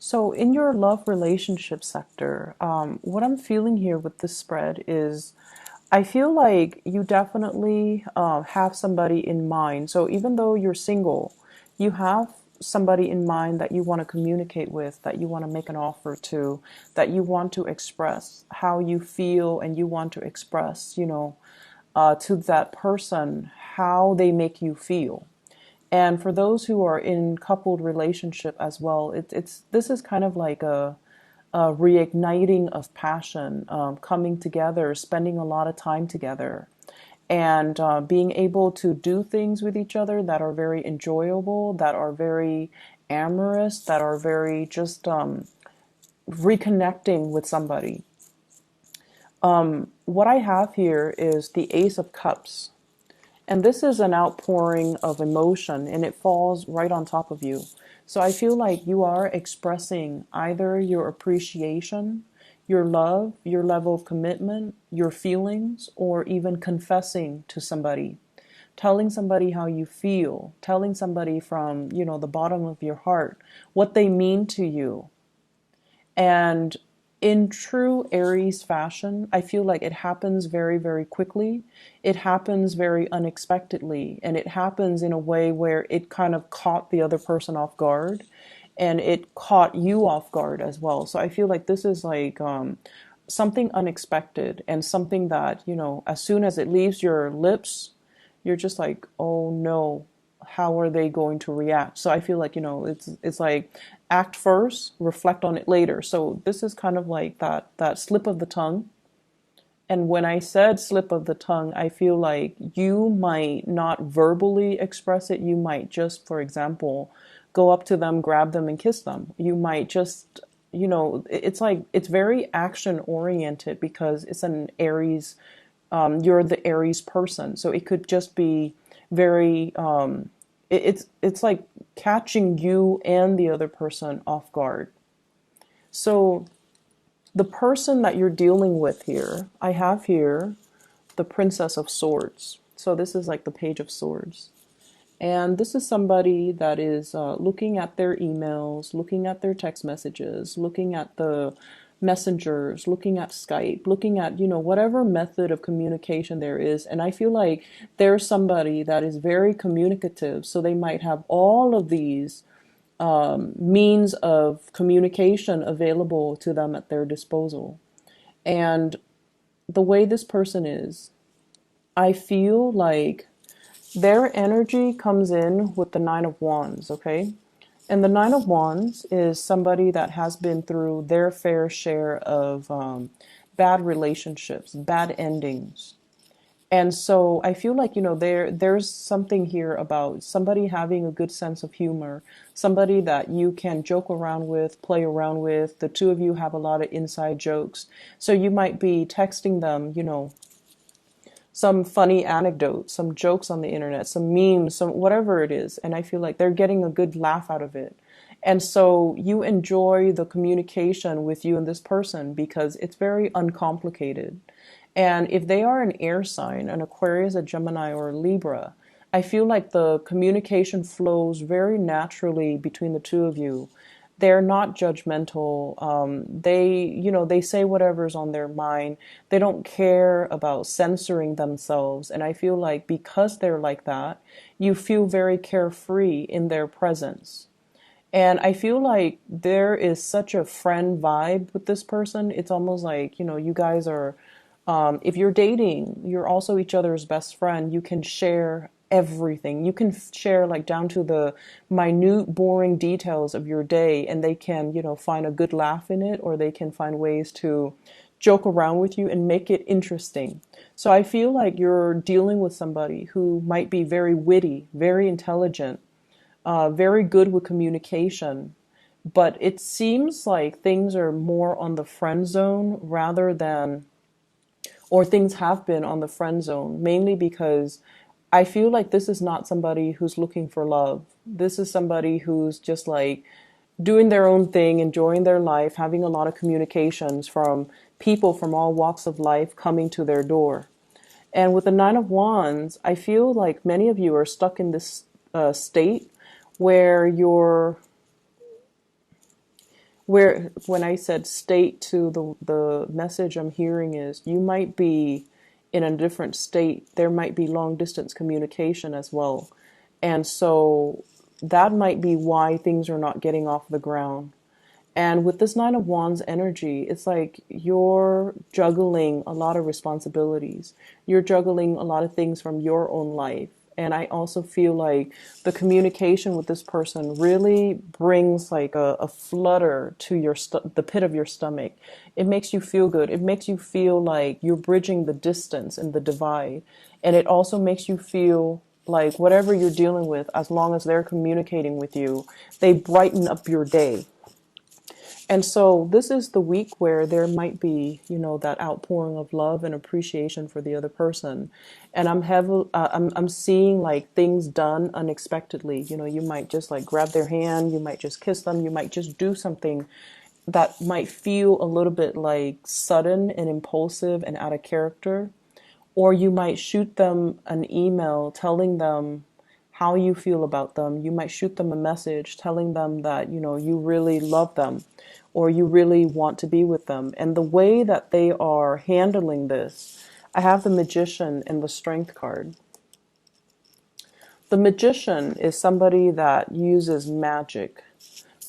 So, in your love relationship sector, what I'm feeling here with this spread is I feel like you definitely have somebody in mind. So, even though you're single, you have somebody in mind that you want to communicate with, that you want to make an offer to, that you want to express how you feel, and you want to express, to that person how they make you feel. And for those who are in coupled relationship as well, it's this is kind of like a reigniting of passion, coming together, spending a lot of time together, and being able to do things with each other that are very enjoyable, that are very amorous, that are very just reconnecting with somebody. What I have here is the Ace of Cups. And this is an outpouring of emotion and it falls right on top of you. So I feel like you are expressing either your appreciation, your love, your level of commitment, your feelings, or even confessing to somebody, telling somebody how you feel, telling somebody from, the bottom of your heart what they mean to you. And in true Aries fashion, I feel like it happens very, very quickly. It happens very unexpectedly. And it happens in a way where it kind of caught the other person off guard. And it caught you off guard as well. So I feel like this is like something unexpected and something that, as soon as it leaves your lips, you're just like, oh no, how are they going to react? So I feel like, it's like act first, reflect on it later. So this is kind of like that slip of the tongue. And when I said slip of the tongue, I feel like you might not verbally express it. You might just, for example, go up to them, grab them, and kiss them. You might just, it's like it's very action oriented because it's an Aries. You're the Aries person, so it could just be very. It's like catching you and the other person off guard. So the person that you're dealing with here, I have here the Princess of Swords. So this is like the Page of Swords. And this is somebody that is looking at their emails, looking at their text messages, looking at the messengers, looking at Skype, looking at, whatever method of communication there is. And I feel like there's somebody that is very communicative. So they might have all of these means of communication available to them at their disposal. And the way this person is, I feel like their energy comes in with the Nine of Wands, okay? And the Nine of Wands is somebody that has been through their fair share of bad relationships, bad endings. And so I feel like, there's something here about somebody having a good sense of humor, somebody that you can joke around with, play around with. The two of you have a lot of inside jokes. So you might be texting them, some funny anecdotes, some jokes on the internet, some memes, some whatever it is. And I feel like they're getting a good laugh out of it. And so you enjoy the communication with you and this person because it's very uncomplicated. And if they are an air sign, an Aquarius, a Gemini, or a Libra, I feel like the communication flows very naturally between the two of you. They're not judgmental. They say whatever's on their mind. They don't care about censoring themselves. And I feel like because they're like that, you feel very carefree in their presence. And I feel like there is such a friend vibe with this person. It's almost like, you guys are, if you're dating, you're also each other's best friend. You can share everything. You can share like down to the minute, boring details of your day, and they can, find a good laugh in it, or they can find ways to joke around with you and make it interesting. So I feel like you're dealing with somebody who might be very witty, very intelligent, very good with communication, but it seems like things are more on the friend zone rather than, or things have been on the friend zone, mainly because I feel like this is not somebody who's looking for love. This is somebody who's just like doing their own thing, enjoying their life, having a lot of communications from people from all walks of life coming to their door. And with the Nine of Wands, I feel like many of you are stuck in this state where Where when I said state to the message I'm hearing is you might be in a different state. There might be long distance communication as well. And so that might be why things are not getting off the ground. And with this Nine of Wands energy, it's like you're juggling a lot of responsibilities. You're juggling a lot of things from your own life. And I also feel like the communication with this person really brings like a flutter to the pit of your stomach. It makes you feel good. It makes you feel like you're bridging the distance and the divide. And it also makes you feel like whatever you're dealing with, as long as they're communicating with you, they brighten up your day. And so this is the week where there might be, that outpouring of love and appreciation for the other person. And I'm seeing like things done unexpectedly. You might just like grab their hand, you might just kiss them, you might just do something that might feel a little bit like sudden and impulsive and out of character. Or you might shoot them an email telling them how you feel about them. You might shoot them a message telling them that, you really love them or you really want to be with them. And the way that they are handling this, I have the Magician and the Strength card. The Magician is somebody that uses magic.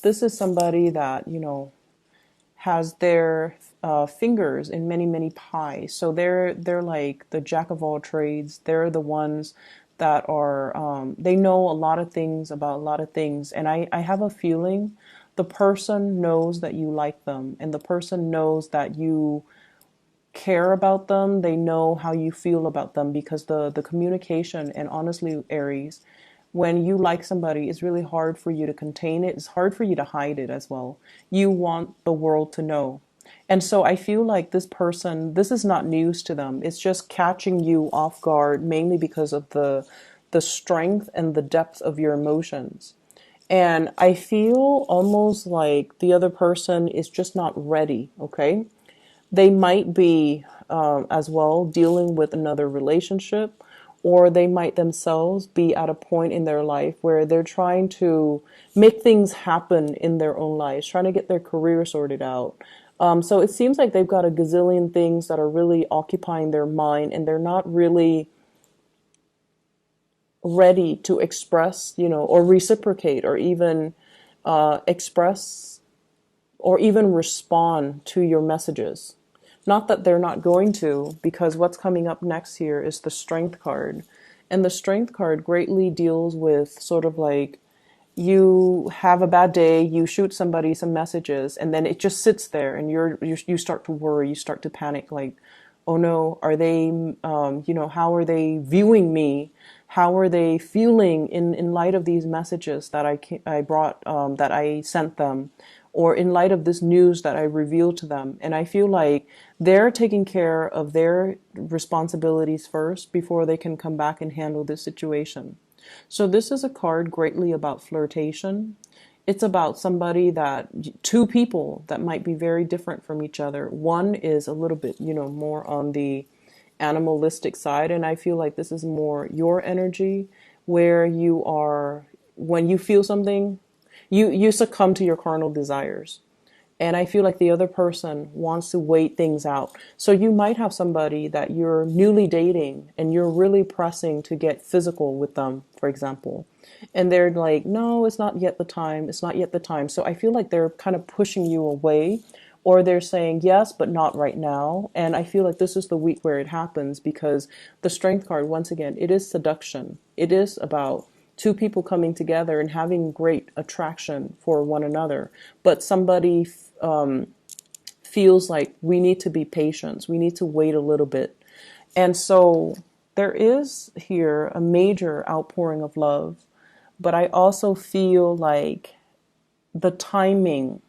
This is somebody that, has their fingers in many, many pies. So they're like the jack of all trades. They're the ones that are they know a lot of things about a lot of things. And I have a feeling the person knows that you like them, and the person knows that you care about them. They know how you feel about them, because the communication, and honestly, Aries, when you like somebody, it's really hard for you to contain it. It's hard for you to hide it as well. You want the world to know. And so I feel like this person, this is not news to them. It's just catching you off guard, mainly because of the strength and the depth of your emotions. And I feel almost like the other person is just not ready, okay? They might be as well dealing with another relationship, or they might themselves be at a point in their life where they're trying to make things happen in their own lives, trying to get their career sorted out. So it seems like they've got a gazillion things that are really occupying their mind, and they're not really ready to express, or reciprocate, or even express, or even respond to your messages. Not that they're not going to, because what's coming up next here is the Strength card. And the Strength card greatly deals with sort of like you have a bad day, you shoot somebody some messages, and then it just sits there, and you start to worry, you start to panic, like, oh no, are they, how are they viewing me? How are they feeling in light of these messages that I brought, that I sent them, or in light of this news that I revealed to them? And I feel like they're taking care of their responsibilities first before they can come back and handle this situation. So this is a card greatly about flirtation. It's about somebody that, two people that might be very different from each other. One is a little bit, more on the animalistic side, and I feel like this is more your energy, where you are, when you feel something, you succumb to your carnal desires. And I feel like the other person wants to wait things out. So you might have somebody that you're newly dating and you're really pressing to get physical with them, for example. And they're like, no, it's not yet the time. It's not yet the time. So I feel like they're kind of pushing you away, or they're saying yes, but not right now. And I feel like this is the week where it happens, because the Strength card, once again, it is seduction. It is about two people coming together and having great attraction for one another. But somebody feels like we need to be patient. We need to wait a little bit. And so there is here a major outpouring of love. But I also feel like the timing,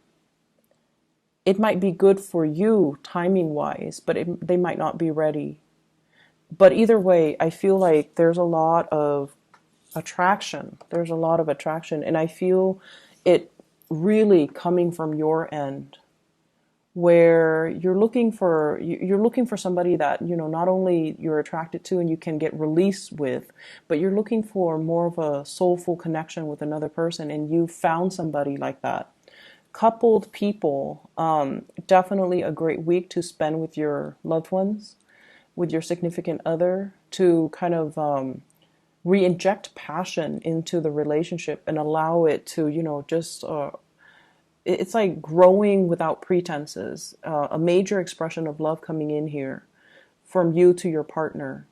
it might be good for you timing wise, but they might not be ready. But either way, I feel like there's a lot of attraction. There's a lot of attraction. And I feel it really coming from your end, where you're looking for somebody that, not only you're attracted to and you can get released with, but you're looking for more of a soulful connection with another person, and you found somebody like that. coupled people, definitely a great week to spend with your loved ones, with your significant other, to kind of re-inject passion into the relationship and allow it to, just it's like growing without pretenses, a major expression of love coming in here from you to your partner.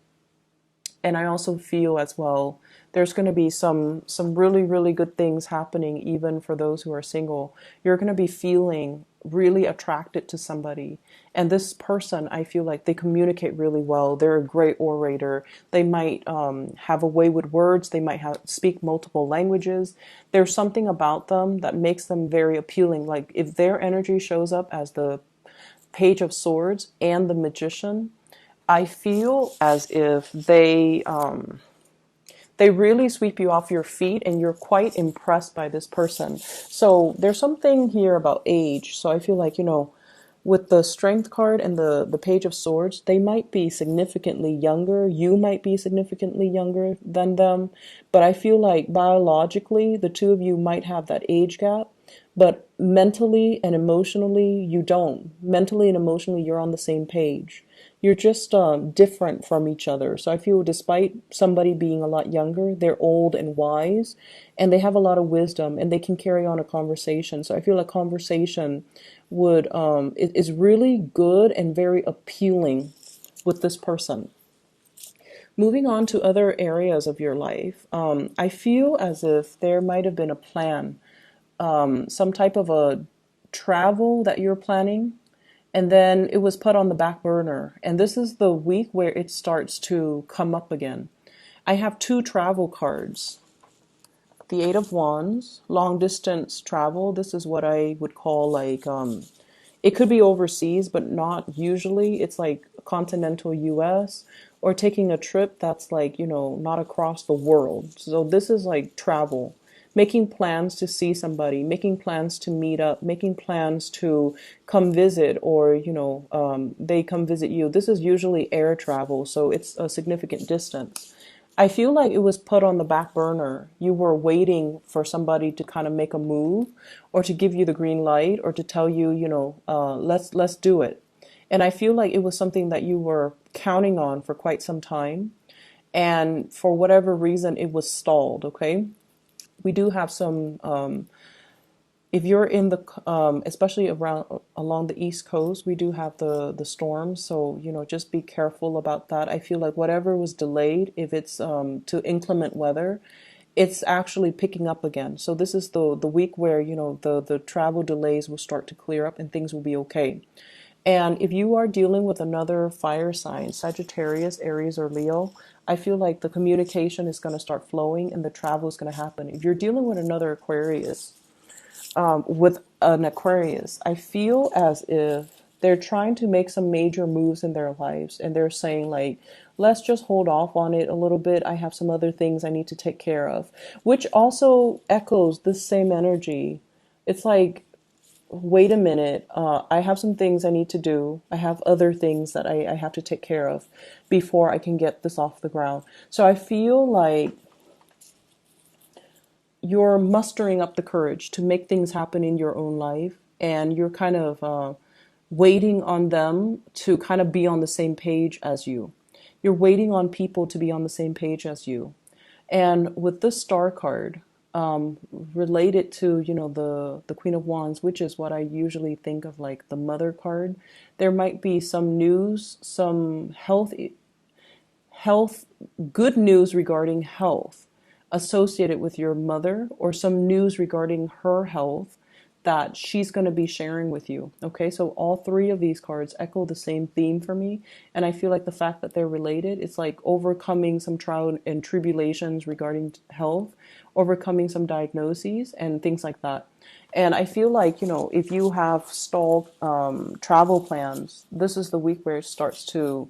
And I also feel as well there's going to be some really really good things happening even for those who are single. You're going to be feeling really attracted to somebody, and this person, I feel like they communicate really well. They're a great orator. They might have a way with words. They might speak multiple languages. There's something about them that makes them very appealing. Like if their energy shows up as the Page of Swords and the Magician, I feel as if they really sweep you off your feet and you're quite impressed by this person. So there's something here about age. So I feel like, with the Strength card and the Page of Swords, they might be significantly younger. You might be significantly younger than them. But I feel like biologically, the two of you might have that age gap. But mentally and emotionally, you don't. Mentally and emotionally, you're on the same page. You're just different from each other. So I feel despite somebody being a lot younger, they're old and wise, and they have a lot of wisdom, and they can carry on a conversation. So I feel like conversation would is really good and very appealing with this person. Moving on to other areas of your life, I feel as if there might have been a plan, some type of a travel that you're planning, and then it was put on the back burner. And this is the week where it starts to come up again. I have two travel cards. The Eight of Wands, long distance travel. This is what I would call like, it could be overseas, but not usually. It's like continental US, or taking a trip that's like, not across the world. So this is like travel, making plans to see somebody, making plans to meet up, making plans to come visit, or, they come visit you. This is usually air travel, so it's a significant distance. I feel like it was put on the back burner. You were waiting for somebody to kind of make a move, or to give you the green light, or to tell you, let's do it. And I feel like it was something that you were counting on for quite some time, and for whatever reason, it was stalled. Okay, we do have some. If you're in the, especially around along the East Coast, we do have the storms. So just be careful about that. I feel like whatever was delayed, if it's to inclement weather, it's actually picking up again. So this is the week where the travel delays will start to clear up and things will be okay. And if you are dealing with another fire sign, Sagittarius, Aries, or Leo, I feel like the communication is going to start flowing and the travel is going to happen. If you're dealing with another Aquarius, with an Aquarius, I feel as if they're trying to make some major moves in their lives, and they're saying like, let's just hold off on it a little bit. I have some other things I need to take care of, which also echoes this same energy. It's like, wait a minute, I have some things I need to do. I have other things that I have to take care of before I can get this off the ground. So I feel like you're mustering up the courage to make things happen in your own life, and you're kind of waiting on them to kind of be on the same page as you. You're waiting on people to be on the same page as you. And with this Star card, related to the Queen of Wands, which is what I usually think of like the Mother card, there might be some news, some health, good news regarding health associated with your mother, or some news regarding her health that she's going to be sharing with you. Okay, so all three of these cards echo the same theme for me, and I feel like the fact that they're related, it's like overcoming some trial and tribulations regarding health, overcoming some diagnoses and things like that. And I feel like, if you have stalled travel plans, this is the week where it starts to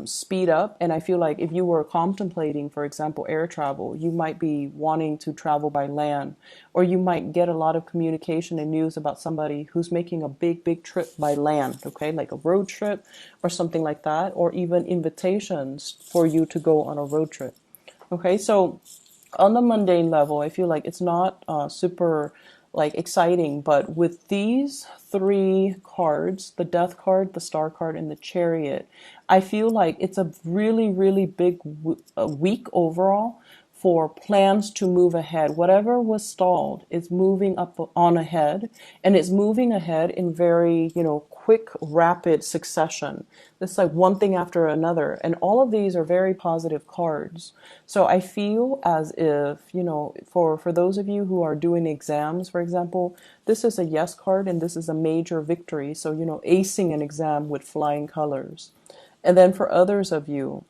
speed up. And I feel like if you were contemplating, for example, air travel, you might be wanting to travel by land, or you might get a lot of communication and news about somebody who's making a big trip by land, okay, like a road trip or something like that, or even invitations for you to go on a road trip. Okay, so on the mundane level, I feel like it's not super like exciting. But with these three cards, the Death card, the Star card, and the Chariot, I feel like it's a really, really big week overall for plans to move ahead. Whatever was stalled is moving up on ahead, and it's moving ahead in very, quick, rapid succession. It's like one thing after another, and all of these are very positive cards. So I feel as if, for those of you who are doing exams, for example, this is a yes card and this is a major victory. So, acing an exam with flying colors. And then for others of you,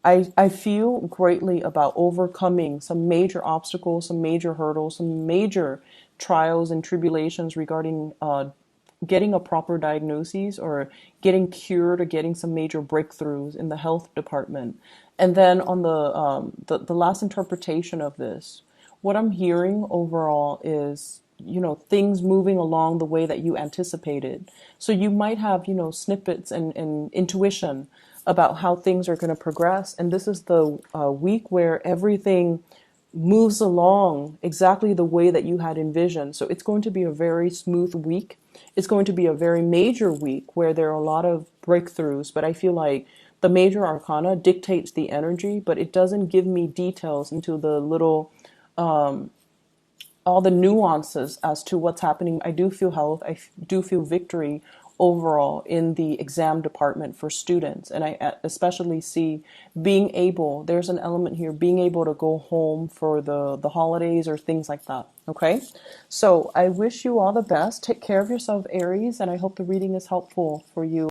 I feel greatly about overcoming some major obstacles, some major hurdles, some major trials and tribulations regarding getting a proper diagnosis or getting cured or getting some major breakthroughs in the health department. And then on the last interpretation of this, what I'm hearing overall is, things moving along the way that you anticipated. So you might have, snippets and intuition about how things are going to progress. And this is the week where everything moves along exactly the way that you had envisioned. So it's going to be a very smooth week. It's going to be a very major week where there are a lot of breakthroughs, but I feel like the major arcana dictates the energy, but it doesn't give me details into the little all the nuances as to what's happening. I do feel health. Do feel victory overall in the exam department for students. And I especially see being able, there's an element here, being able to go home for the holidays or things like that. Okay. So I wish you all the best. Take care of yourself, Aries. And I hope the reading is helpful for you.